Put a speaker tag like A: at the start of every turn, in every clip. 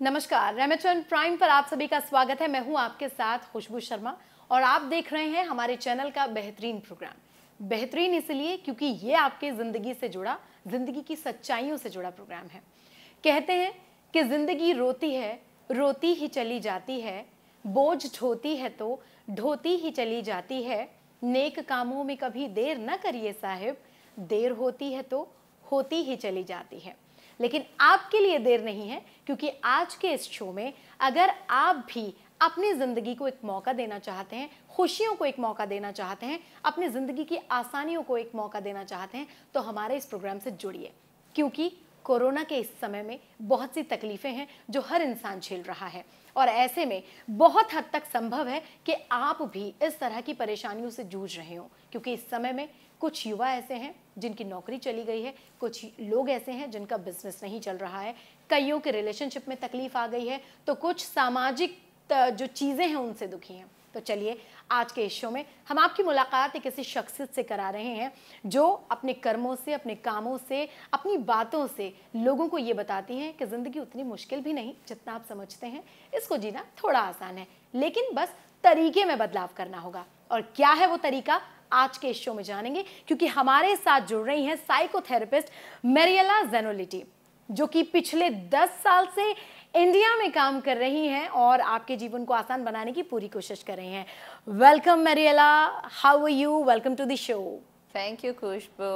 A: नमस्कार, रेमेटन प्राइम पर आप सभी का स्वागत है। मैं हूं आपके साथ खुशबू शर्मा और आप देख रहे हैं हमारे चैनल का बेहतरीन प्रोग्राम। बेहतरीन इसलिए क्योंकि ये आपके ज़िंदगी से जुड़ा, ज़िंदगी की सच्चाइयों से जुड़ा प्रोग्राम है। कहते हैं कि ज़िंदगी रोती है, रोती ही चली जाती है, बोझ ढोती है तो ढोती ही चली जाती है। नेक कामों में कभी देर न करिए साहिब, देर होती है तो होती ही चली जाती है। लेकिन आपके लिए देर नहीं है, क्योंकि आज के इस शो में अगर आप भी अपनी ज़िंदगी को एक मौका देना चाहते हैं, खुशियों को एक मौका देना चाहते हैं, अपनी ज़िंदगी की आसानियों को एक मौका देना चाहते हैं, तो हमारे इस प्रोग्राम से जुड़िए। क्योंकि कोरोना के इस समय में बहुत सी तकलीफ़ें हैं जो हर इंसान झेल रहा है और ऐसे में बहुत हद तक संभव है कि आप भी इस तरह की परेशानियों से जूझ रहे हो, क्योंकि इस समय में कुछ युवा ऐसे हैं जिनकी नौकरी चली गई है, कुछ लोग ऐसे हैं जिनका बिजनेस नहीं चल रहा है, कईयों के रिलेशनशिप में तकलीफ आ गई है, तो कुछ सामाजिक जो चीज़ें हैं उनसे दुखी हैं। तो चलिए आज के इस शो में हम आपकी मुलाकात एक ऐसी शख्सियत से करा रहे हैं जो अपने कर्मों से, अपने कामों से, अपनी बातों से लोगों को ये बताती हैं कि ज़िंदगी उतनी मुश्किल भी नहीं जितना आप समझते हैं। इसको जीना थोड़ा आसान है, लेकिन बस तरीके में बदलाव करना होगा। और क्या है वो तरीका, आज के इस शो में जानेंगे, क्योंकि हमारे साथ जुड़ रही हैं साइकोथेरेपिस्ट मैरिएला ज़ेनोलिटी, जो कि पिछले 10 साल से इंडिया में काम कर रही हैं और आपके जीवन को आसान बनाने की पूरी कोशिश कर रही हैं। Welcome Mariela, how are you? Welcome to the show.
B: Thank you Khushboo,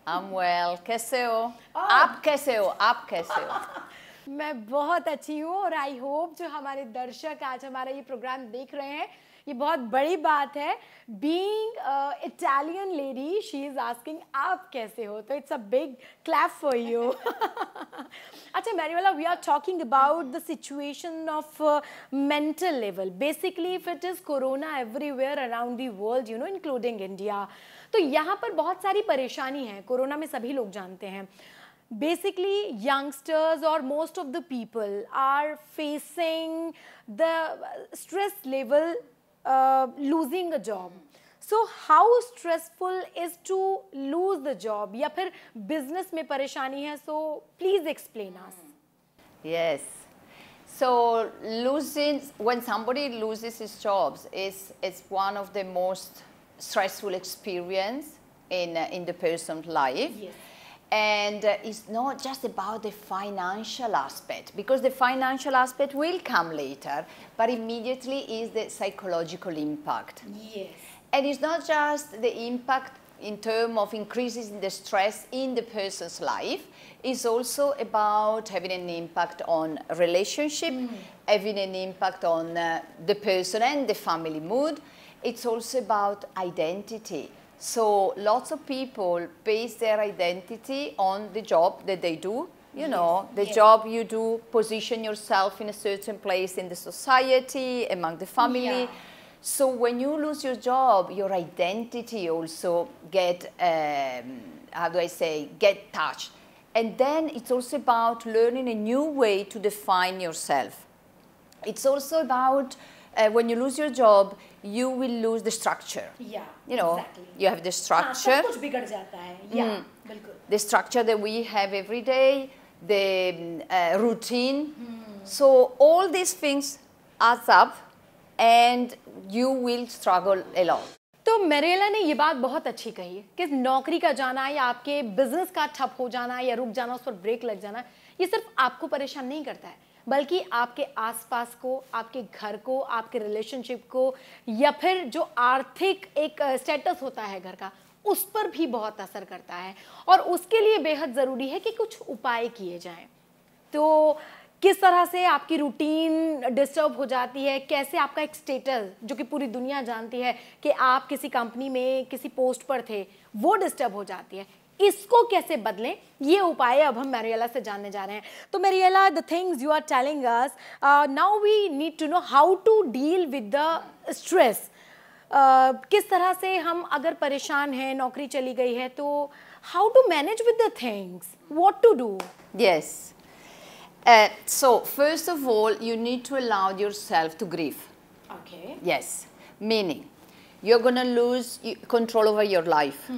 B: I am well. कैसे हो आप? कैसे हो आप? कैसे हो?
A: मैं बहुत अच्छी हूँ और आई होप जो हमारे दर्शक आज हमारा ये प्रोग्राम देख रहे हैं, ये बहुत बड़ी बात है। Being Italian lady, she is asking आप कैसे हो, तो it's a big clap for you. अच्छा Mariela, we are talking about the situation of mental level. Basically if it is corona everywhere around the world, you know, including India, तो यहाँ पर बहुत सारी परेशानी है। कोरोना में सभी लोग जानते हैं, basically youngsters or most of the people are facing the stress level, losing a job. So how stressful is to lose the job, या फिर business में परेशानी है? So please explain us.
B: Yes. So when somebody loses his jobs, it's one of the most stressful experience in the person's life.
A: Yes.
B: And it's not just about the financial aspect, because the financial aspect will come later, but immediately is the psychological impact.
A: Yes.
B: And it's not just the impact in terms of increases in the stress in the person's life, it's also about having an impact on relationship, having an impact on the person and the family mood. It's also about identity. So lots of people base their identity on the job that they do. You know, the job you do, position yourself in a certain place in the society, among the family.
A: Yeah.
B: So when you lose your job, your identity also get, how do I say, get touched. And then it's also about learning a new way to define yourself. It's also about when you lose your job, you will lose the structure.
A: Yeah,
B: you know,
A: exactly.
B: You have the structure.
A: सब कुछ बिगड़ जाता है। Yeah, बिल्कुल।
B: The structure that we have every day, the routine. So all these things adds up, and you will struggle a lot.
A: तो मैरिएला ने ये बात बहुत अच्छी कही है कि नौकरी का जाना या आपके बिजनेस का ठप हो जाना या रुक जाना, उस पर ब्रेक लग जाना, ये सिर्फ आपको परेशान नहीं करता है, बल्कि आपके आसपास को, आपके घर को, आपके रिलेशनशिप को, या फिर जो आर्थिक एक स्टेटस होता है घर का, उस पर भी बहुत असर करता है। और उसके लिए बेहद ज़रूरी है कि कुछ उपाय किए जाएं। तो किस तरह से आपकी रूटीन डिस्टर्ब हो जाती है, कैसे आपका एक स्टेटस जो कि पूरी दुनिया जानती है कि आप किसी कंपनी में किसी पोस्ट पर थे, वो डिस्टर्ब हो जाती है, इसको कैसे बदलें, ये उपाय अब हम मैरिएला से जानने जा रहे हैं। तो Mariela, the things you are telling us, now we need to know how to deal with the stress. किस तरह से हम अगर परेशान हैं, नौकरी चली गई है, तो how to manage with the things, what to do?
B: Yes. So first of all, you need to allow yourself to grieve.
A: Okay.
B: Yes. Meaning, you're going to lose control over your life.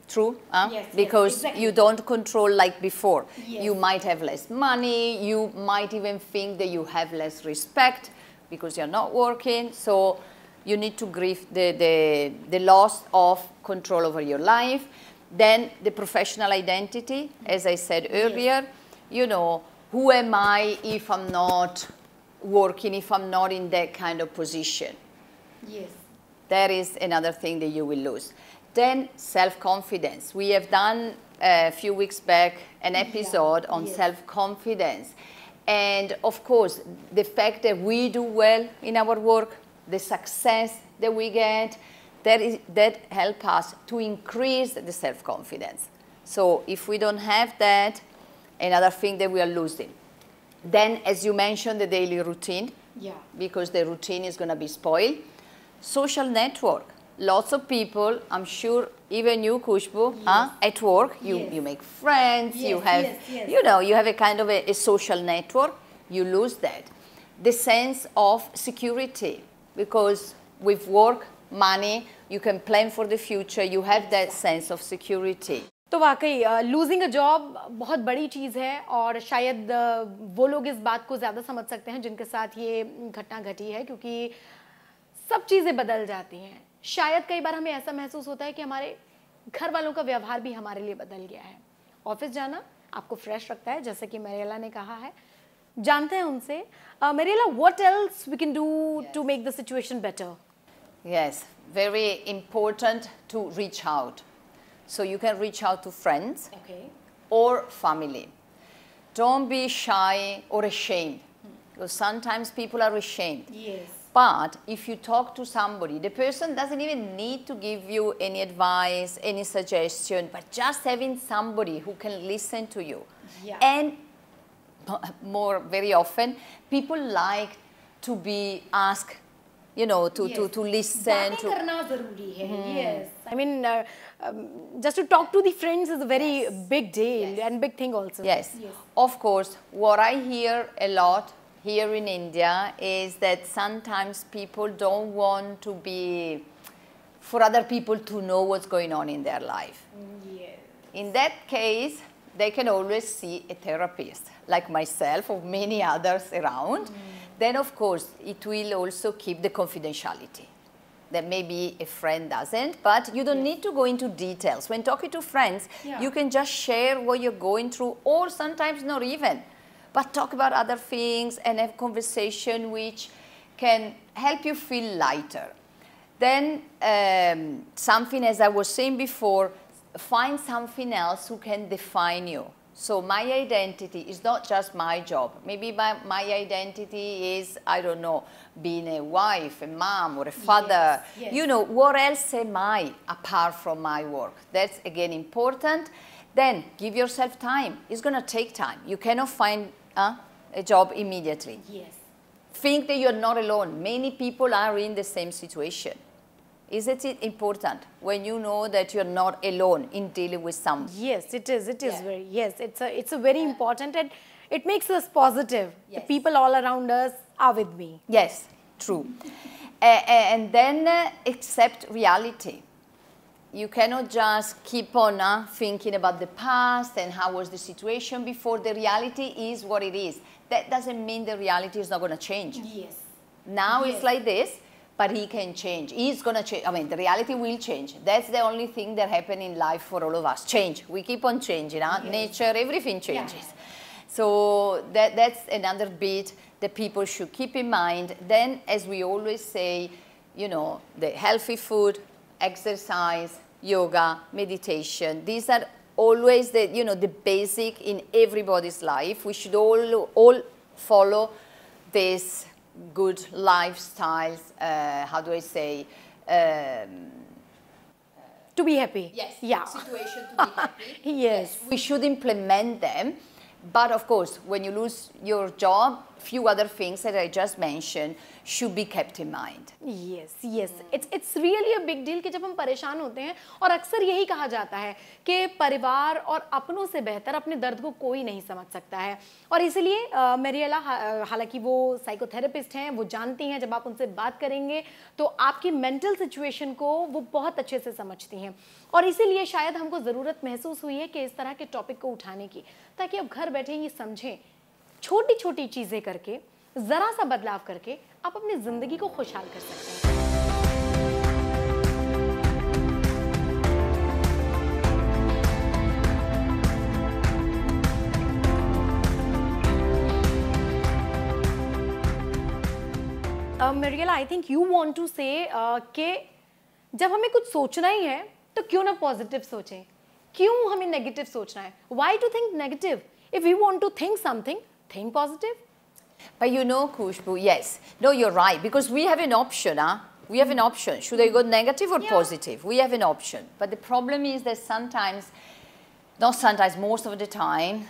B: True,
A: Yes,
B: because
A: exactly.
B: you don't control like before.
A: Yes.
B: You might have less money, you might even think that you have less respect because you're not working. So you need to grieve the loss of control over your life. Then the professional identity, as I said earlier, you know, who am I if I'm not working, if I'm not in that kind of position?
A: Yes.
B: That is another thing that you will lose. Then self-confidence. We have done a few weeks back an episode on self-confidence. And of course, the fact that we do well in our work, the success that we get, that helps us to increase the self-confidence. So if we don't have that, another thing that we are losing. Then, as you mentioned, the daily routine, because the routine is going to be spoiled. Social network. Lots of people, I'm sure, even you, Khushbu, at work, you make friends, you have, you know, you have a kind of a social network. You lose that. The sense of security, because with work, money, you can plan for the future, you have that sense of security.
A: तो वाकई losing a job बहुत बड़ी चीज़ है और शायद वो लोग इस बात को ज़्यादा समझ सकते हैं जिनके साथ ये घटना घटी है, क्योंकि सब चीज़ें बदल जाती हैं। शायद कई बार हमें ऐसा महसूस होता है कि हमारे घर वालों का व्यवहार भी हमारे लिए बदल गया है। ऑफिस जाना आपको फ्रेश रखता है, जैसे कि मरियला ने कहा है। जानते हैं उनसे, Mariela, what else we can do to make the situation better?
B: Yes, very important to reach out. So you can reach out to friends or family. Don't be shy or ashamed, because sometimes people are ashamed.
A: Yes.
B: But if you talk to somebody, the person doesn't even need to give you any advice, any suggestion, but just having somebody who can listen to you. And very often, people like to be asked, you know, to listen.
A: बातें करना ज़रूरी है. Yes. I mean, just to talk to the friends is a very big deal and big thing also.
B: Yes. Of course, what I hear a lot here in India is that sometimes people don't want to be, for other people to know what's going on in their life. In that case, they can always see a therapist, like myself or many others around. Then, of course, it will also keep the confidentiality. That maybe a friend doesn't, but you don't need to go into details. When talking to friends, you can just share what you're going through, or sometimes not even, but talk about other things and have conversation which can help you feel lighter. Then something, as I was saying before, find something else who can define you. So my identity is not just my job. Maybe my identity is, I don't know, being a wife, a mom, or a father. You know, what else am I apart from my work? That's, again, important. Then give yourself time. It's going to take time. You cannot find a job immediately. Think that you're not alone. Many people are in the same situation. Isn't it important when you know that you're not alone in dealing with something?
A: Yes, it is. It is very, it's a very important, and it makes us positive. The people all around us are with me.
B: Yes, true. And then accept reality. You cannot just keep on thinking about the past and how was the situation before. The reality is what it is. That doesn't mean the reality is not going to change. Now it's like this, but he can change. He's going to change. I mean, the reality will change. That's the only thing that happens in life for all of us. Change. We keep on changing. Nature, everything changes. So that's another bit that people should keep in mind. Then, as we always say, you know, the healthy food, exercise, yoga, meditation. These are always the, you know, the basic in everybody's life. We should all follow this good lifestyles, how do I say?
A: To be happy.
B: Situation to be happy.
A: Yes.
B: We should implement them. But of course, when you lose your job, few other things that I just mentioned should be kept in mind.
A: Yes, yes. It's really a big deal कि जब हम परेशान होते हैं, और अक्सर यही कहा जाता है कि परिवार और अपनों से बेहतर अपने दर्द को कोई नहीं समझ सकता है, और इसीलिए मेरियला, हालांकि वो साइकोथेरेपिस्ट हैं, वो जानती हैं जब आप उनसे बात करेंगे तो आपकी मेंटल सिचुएशन को वो बहुत अच्छे से समझती हैं, और इसीलिए शायद हमको ज़रूरत महसूस हुई है कि इस तरह के टॉपिक को उठाने की, ताकि अब घर बैठे ये समझें, छोटी छोटी चीज़ें करके, ज़रा सा बदलाव करके आप अपनी ज़िंदगी को खुशहाल कर सकते हैं। Mariela, I think you want to say कि जब हमें कुछ सोचना ही है तो क्यों ना पॉजिटिव सोचें, क्यों हमें नेगेटिव सोचना है? Why to think negative? If you want to think something, think positive.
B: But you know, Khushbu, yes. No, you're right, because we have an option, huh? We have an option. Should I go negative or positive? We have an option. But the problem is that sometimes, not sometimes, most of the time,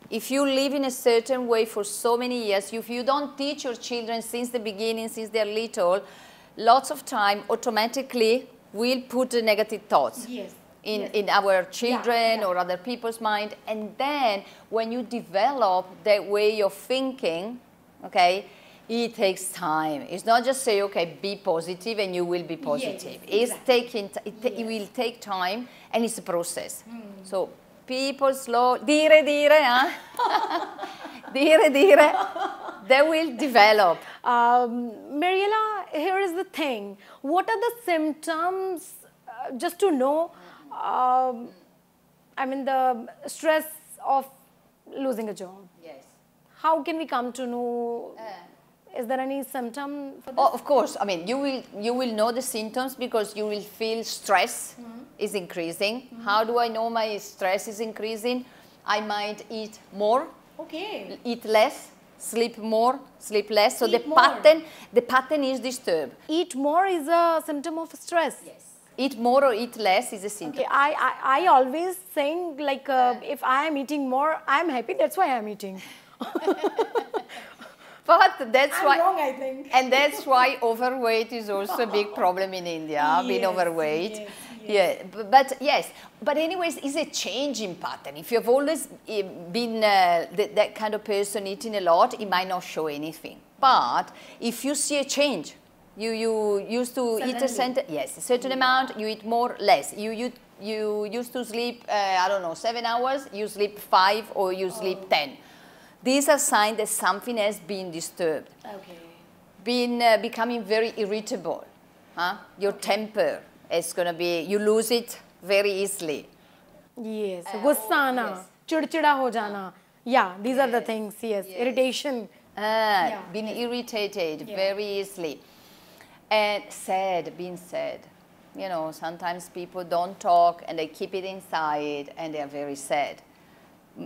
B: if you live in a certain way for so many years, if you don't teach your children since the beginning, since they're little, lots of time automatically we'll put the negative thoughts.
A: Yes.
B: In our children or other people's mind, and then when you develop that way of thinking, okay, it takes time. It's not just say, okay, be positive and you will be positive. It's taking, it will take time, and it's a process. So people slow, dire, huh? dire, they will develop.
A: Mariela, here is the thing. What are the symptoms, just to know, I mean, the stress of losing a job?
B: Yes.
A: How can we come to know? Is there any symptom for this?
B: Oh, of course. I mean, you will know the symptoms because you will feel stress is increasing. How do I know my stress is increasing? I might eat more, eat less, sleep more, sleep less. So the pattern is disturbed.
A: Eat more is a symptom of stress.
B: Yes. Eat more or eat less is a symptom.
A: Okay, I always saying like if I am eating more, I am happy. That's why I am eating.
B: But that's
A: I'm
B: why,
A: wrong, I think.
B: And that's why overweight is also a big problem in India. Being overweight. Yeah, but anyways, it's a change in pattern. If you've always been that kind of person eating a lot, it might not show anything. But if you see a change, you used to eat a certain amount, you eat more, less. You used to sleep, I don't know, 7 hours, you sleep 5 or you sleep 10. These are signs that something has been disturbed. Okay. Becoming very irritable. Huh? Your temper is going to be, you lose it very easily.
A: Yes, gussa aana, chidchida ho jana. Yeah, these are the things, irritation.
B: Being irritated very easily. And being sad. You know, sometimes people don't talk and they keep it inside and they are very sad.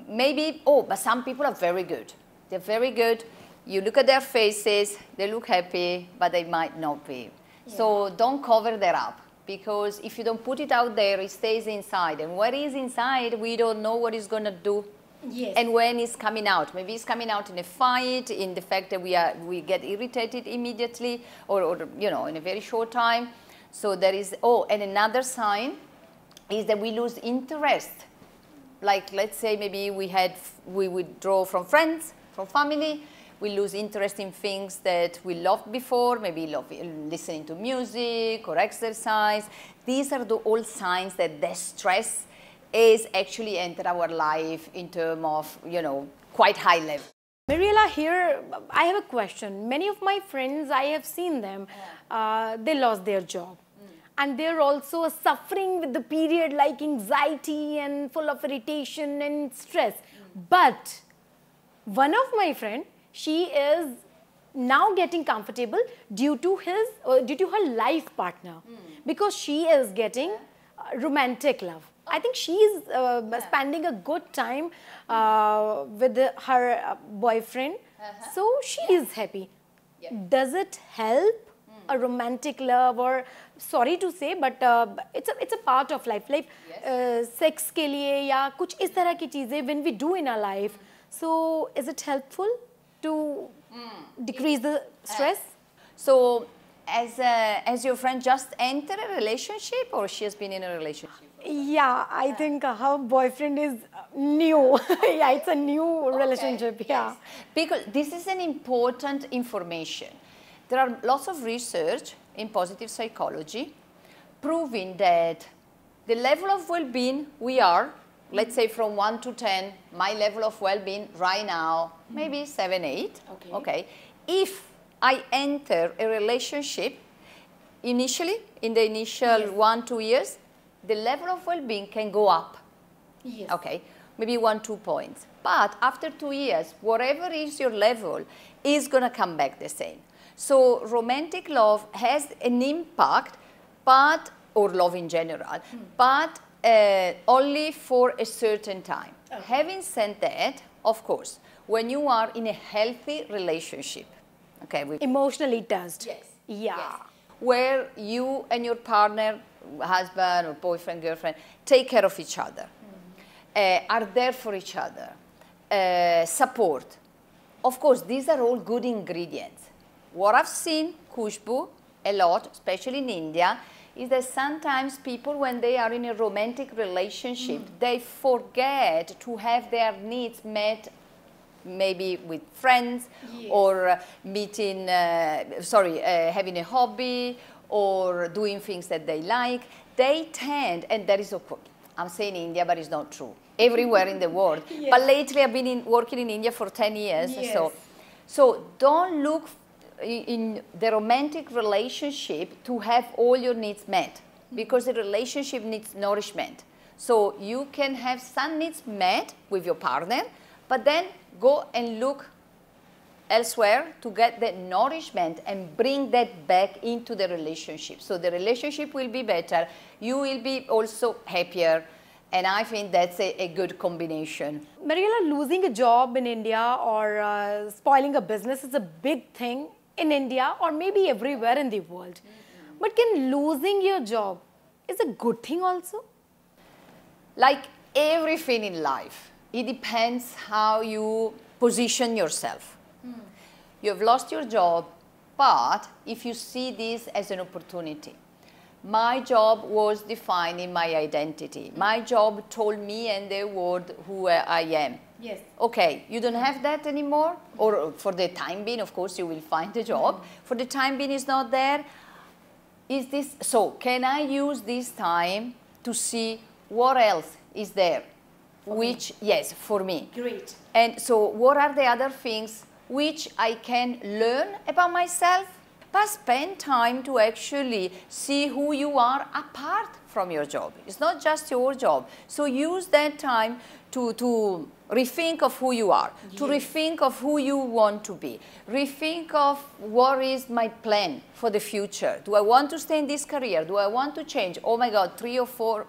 B: Maybe, but some people are very good. They're very good. You look at their faces, they look happy, but they might not be. Yeah. So don't cover that up, because if you don't put it out there, it stays inside. And what is inside, we don't know what it's going to do. Yes. And when it's coming out. Maybe it's coming out in a fight, in the fact that we get irritated immediately, or you know, in a very short time. So there is, and another sign is that we lose interest. Like, let's say maybe we withdraw from friends, from family, we lose interest in things that we loved before, maybe listening to music or exercise. These are all signs that the stress is actually entered our life in terms of, you know, quite high level.
A: Mariela, here I have a question. Many of my friends, I have seen them, they lost their job. And they're also suffering with the period, like anxiety and full of irritation and stress. But one of my friend, she is now getting comfortable due to her life partner, because she is getting romantic love. I think she is spending a good time with her boyfriend, so she is happy. Does it help a romantic love, or sorry to say, but it's a part of life. Like sex के लिए या कुछ इस तरह की चीजें when we do in our life. So is it helpful to decrease the stress?
B: So as your friend just entered a relationship, or she has been in a relationship?
A: Yeah, I think her boyfriend is new. Yeah, it's a new relationship. Yeah.
B: Yes. Because this is an important information. There are lots of research in positive psychology proving that the level of well-being we are, let's say from 1 to 10, my level of well-being right now, maybe 7, 8. Okay. If I enter a relationship initially, in the initial 1-2 years, the level of well-being can go up.
A: Yes.
B: Okay, maybe 1-2 points. But after 2 years, whatever is your level is going to come back the same. So romantic love has an impact, but, or love in general, but only for a certain time. Okay. Having said that, of course, when you are in a healthy relationship, okay,
A: emotionally touched.
B: Yes.
A: Yeah.
B: Yes. Where you and your partner, husband or boyfriend, girlfriend, take care of each other, are there for each other, support. Of course, these are all good ingredients. What I've seen, Khushbu, a lot, especially in India, is that sometimes people, when they are in a romantic relationship, they forget to have their needs met, maybe with friends, or meeting, having a hobby, or doing things that they like. They tend, and that is, of course, I'm saying India, but it's not true, everywhere in the world. But lately I've been working in India for 10 years, so don't look in the romantic relationship to have all your needs met, because the relationship needs nourishment. So you can have some needs met with your partner, but then go and look elsewhere to get that nourishment and bring that back into the relationship. So the relationship will be better, you will be also happier, and I think that's a good combination.
A: Mariela, losing a job in India or spoiling a business is a big thing in India or maybe everywhere in the world. But can losing your job is a good thing also?
B: Like everything in life, it depends how you position yourself. You have lost your job, but if you see this as an opportunity, my job was defining my identity. My job told me and the world who I am.
A: Yes.
B: Okay, you don't have that anymore, or for the time being, of course, you will find a job. For the time being, it's not there. Is this so? Can I use this time to see what else is there? Yes, for me.
A: Great.
B: And so, what are the other things which I can learn about myself, but spend time to actually see who you are apart from your job. It's not just your job. So use that time to rethink of who you are, to rethink of who you want to be, rethink of what is my plan for the future. Do I want to stay in this career? Do I want to change? Oh my God, 3 or 4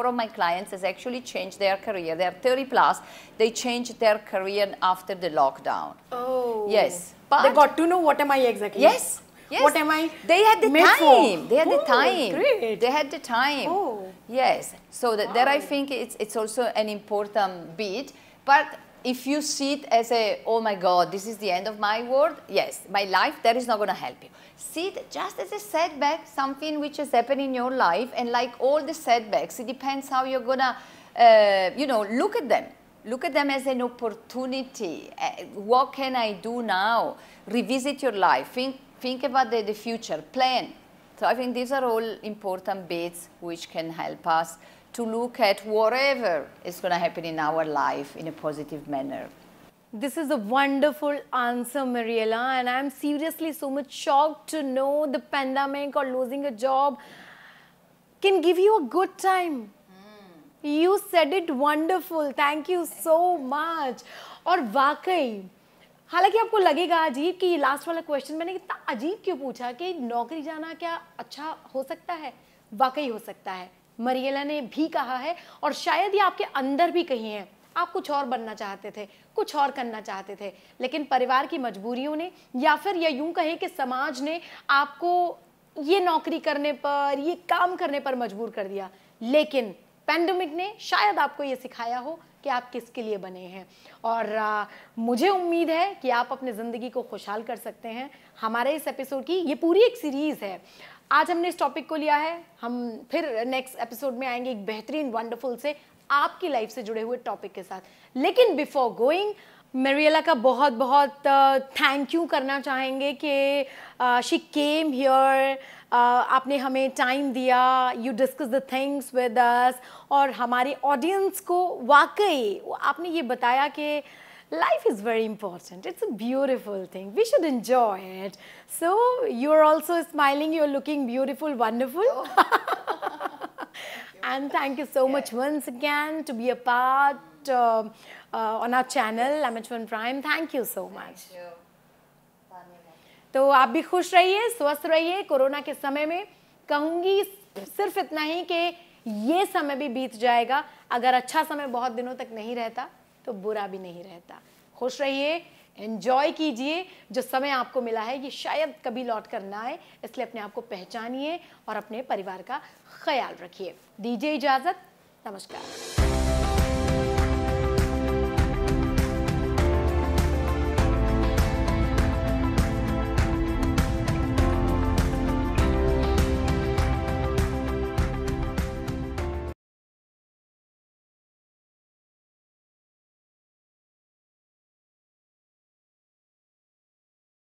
B: of my clients has actually changed their career. They're 30 plus. They changed their career after the lockdown.
A: Oh.
B: Yes.
A: But they got to know what am I exactly.
B: Yes. Yes.
A: What am I?
B: They had the time. They had the time.
A: Great.
B: They had the time.
A: Oh.
B: Yes. So that I think it's also an important bit. But if you see it as a, oh my God, this is the end of my world, yes, my life, that is not going to help you. See it just as a setback, something which has happened in your life, and like all the setbacks, it depends how you're going to, look at them. Look at them as an opportunity. What can I do now? Revisit your life. Think about the future. Plan. So I think these are all important bits which can help us to look at whatever is going to happen in our life in a positive manner.
A: This is a wonderful answer, Mariela, and I'm seriously so much shocked to know the pandemic or losing a job can give you a good time. You said it wonderful. Thank you so much. और वाकई हालांकि आपको लगेगा अजीब कि last वाला question मैंने कितना अजीब क्यों पूछा कि नौकरी जाना क्या अच्छा हो सकता है? वाकई हो सकता है। मरियला ने भी कहा है और शायद ये आपके अंदर भी कहीं है। आप कुछ और बनना चाहते थे, कुछ और करना चाहते थे, लेकिन परिवार की मजबूरियों ने या फिर या यूं कहें कि समाज ने आपको ये नौकरी करने पर, ये काम करने पर मजबूर कर दिया। लेकिन पैंडेमिक ने शायद आपको ये सिखाया हो कि आप किसके लिए बने हैं। और मुझे उम्मीद है कि आप अपनी ज़िंदगी को खुशहाल कर सकते हैं। हमारे इस एपिसोड की ये पूरी एक सीरीज़ है। आज हमने इस टॉपिक को लिया है, हम फिर नेक्स्ट एपिसोड में आएंगे एक बेहतरीन वंडरफुल से आपकी लाइफ से जुड़े हुए टॉपिक के साथ। लेकिन बिफोर गोइंग, मेरिएला का बहुत बहुत थैंक यू करना चाहेंगे कि शी केम हियर, आपने हमें टाइम दिया, you discuss the things with us, और हमारे ऑडियंस को वाकई आपने ये बताया कि life is very important. It's a beautiful thing. We should enjoy it. So you're also smiling. You're looking beautiful, wonderful. And thank you so much once again to be a part on our channel, Amazon Prime. Thank you so much. तो आप भी खुश रहिए, स्वस्थ रहिए। Corona के समय में कहूँगी सिर्फ इतना ही कि ये समय भी बीत जाएगा। अगर अच्छा समय बहुत दिनों तक नहीं रहता तो बुरा भी नहीं रहता। खुश रहिए, एंजॉय कीजिए। जो समय आपको मिला है ये शायद कभी लौट कर ना आए, इसलिए अपने आप को पहचानिए और अपने परिवार का ख्याल रखिए। दीजिए इजाज़त, नमस्कार।